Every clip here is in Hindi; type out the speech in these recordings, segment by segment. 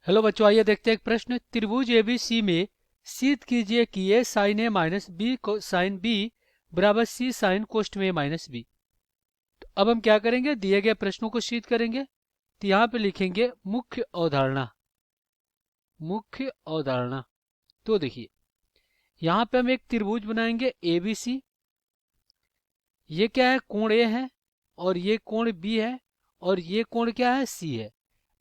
हेलो बच्चों, आइए देखते हैं एक प्रश्न। त्रिभुज एबीसी में सिद्ध कीजिए कि ए साइन ए माइनस बी साइन बी बराबर सी साइन कोष्ठ में माइनस बी। तो अब हम क्या करेंगे, दिए गए प्रश्नों को सिद्ध करेंगे। तो यहाँ पे लिखेंगे मुख्य अवधारणा। मुख्य अवधारणा। तो देखिए, यहाँ पे हम एक त्रिभुज बनाएंगे एबीसी। ये क्या है, कोण ए है, और ये कोण बी है, और ये कोण क्या है, सी है।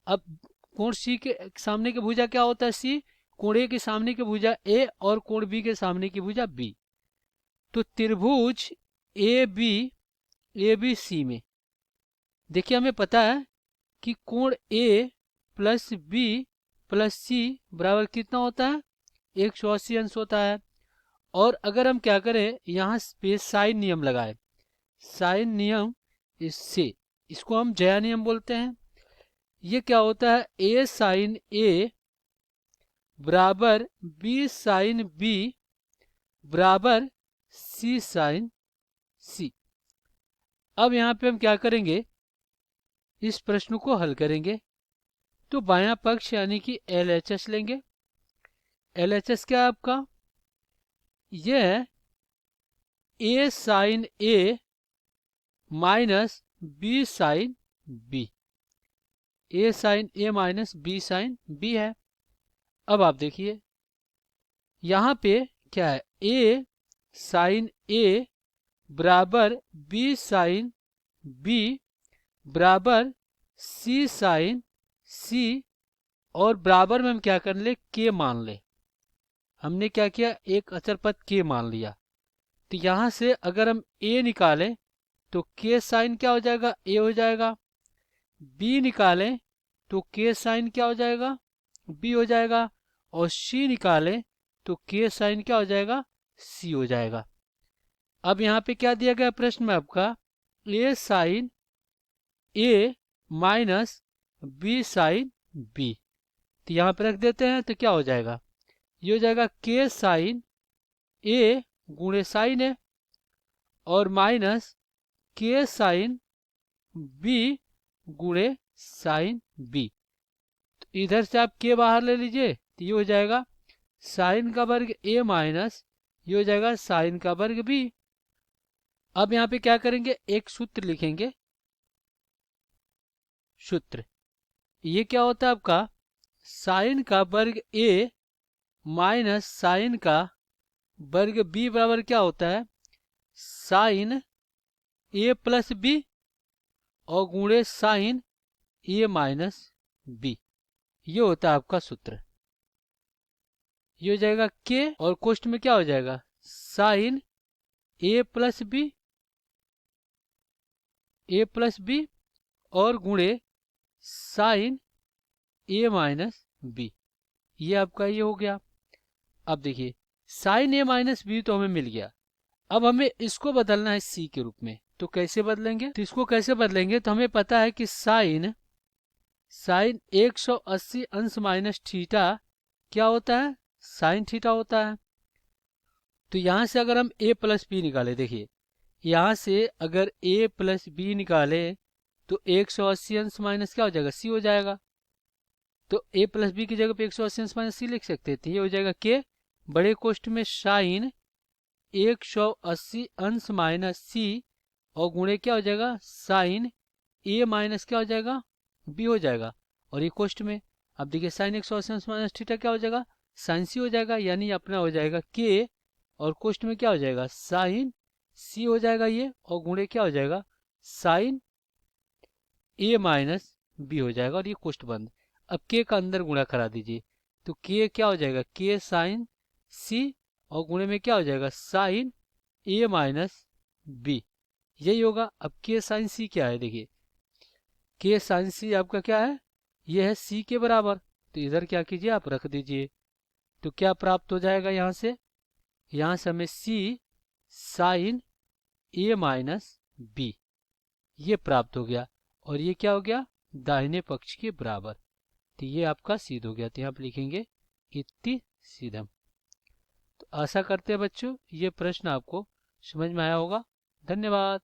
अब कोण सी के सामने की भुजा क्या होता है, सी। कोण ए के सामने की भुजा ए, और कोण बी के सामने की भुजा बी। तो त्रिभुज ए बी सी में देखिए, हमें पता है कि कोण ए प्लस बी प्लस सी बराबर कितना होता है, 180 अंश होता है। और अगर हम क्या करें, यहाँ पे साइन नियम लगाए, साइन नियम, इससे इसको हम जया नियम बोलते हैं। ये क्या होता है, ए साइन ए बराबर बी साइन बी बराबर सी साइन सी। अब यहाँ पे हम क्या करेंगे, इस प्रश्न को हल करेंगे। तो बायां पक्ष यानी कि LHS लेंगे। LHS क्या है आपका, ये है ए साइन ए माइनस बी साइन बी। ए साइन ए माइनस बी साइन बी है। अब आप देखिए, यहाँ पे क्या है, ए साइन ए बराबर बी साइन बी बराबर सी साइन सी, और बराबर में हम क्या कर ले, के मान ले। हमने क्या किया, एक अचर पद के मान लिया। तो यहां से अगर हम ए निकालें तो के साइन क्या हो जाएगा, ए हो जाएगा। बी निकालें तो के साइन क्या हो जाएगा, बी हो जाएगा। और सी निकालें तो के साइन क्या हो जाएगा, सी हो जाएगा। अब यहाँ पे क्या दिया गया प्रश्न में आपका, ए साइन ए माइनस बी साइन बी। तो यहाँ पे रख देते हैं, तो क्या हो जाएगा, ये हो जाएगा के साइन ए गुणे साइन ए, और माइनस के साइन बी गुणे साइन बी। तो इधर से आप के बाहर ले लीजिए, तो ये हो जाएगा साइन का वर्ग ए माइनस, ये हो जाएगा साइन का वर्ग बी। अब यहाँ पे क्या करेंगे, एक सूत्र लिखेंगे। सूत्र ये क्या होता है आपका, साइन का वर्ग ए माइनस साइन का वर्ग बी बराबर क्या होता है, साइन ए प्लस बी और गुणे साइन ए माइनस बी। ये होता है आपका सूत्र। ये हो जाएगा के, और कोष्ठ में क्या हो जाएगा, साइन ए प्लस बी और गुणे साइन ए माइनस बी। ये आपका ये हो गया। अब देखिए, साइन ए माइनस बी तो हमें मिल गया। अब हमें इसको बदलना है सी के रूप में। तो कैसे बदलेंगे, तो इसको कैसे बदलेंगे, तो हमें पता है कि साइन 180 अंश माइनस थीटा क्या होता है, साइन थीटा होता है। तो यहां से अगर हम a प्लस बी निकाले, देखिए यहां से अगर a प्लस बी निकाले तो 180 अंश माइनस क्या हो जाएगा, c हो जाएगा। तो a प्लस बी की जगह पे 180 अंश माइनस c लिख सकते थे। ये हो जाएगा के बड़े कोष्ठ में साइन 180 अंश माइनस सी, और गुणे क्या हो जाएगा, साइन ए माइनस क्या हो जाएगा, बी हो जाएगा। और ये कोष्ठ में अब देखिए साइन 180 अंश माइनस थीटा क्या हो जाएगा, साइन सी हो जाएगा। यानी अपना हो जाएगा के, और कोष्ठ में क्या हो जाएगा, साइन सी हो जाएगा ये, और गुणे क्या हो जाएगा, साइन ए माइनस बी हो जाएगा। और ये कोष्ठ बंद। अब के का अंदर गुणा करा दीजिए, तो के क्या हो जाएगा, के साइन सी, और गुणे में क्या हो जाएगा, साइन ए माइनस बी। यही होगा। अब के साइन सी क्या है, देखिए के साइन सी आपका क्या है, ये है सी के बराबर। तो इधर क्या कीजिए, आप रख दीजिए। तो क्या प्राप्त हो जाएगा, यहाँ से हमें सी साइन ए माइनस बी ये प्राप्त हो गया। और ये क्या हो गया, दाहिने पक्ष के बराबर। तो ये आपका सिद्ध हो गया। तो यहाँ पे लिखेंगे इति सिद्धम। तो आशा करते हैं बच्चों ये प्रश्न आपको समझ में आया होगा। धन्यवाद।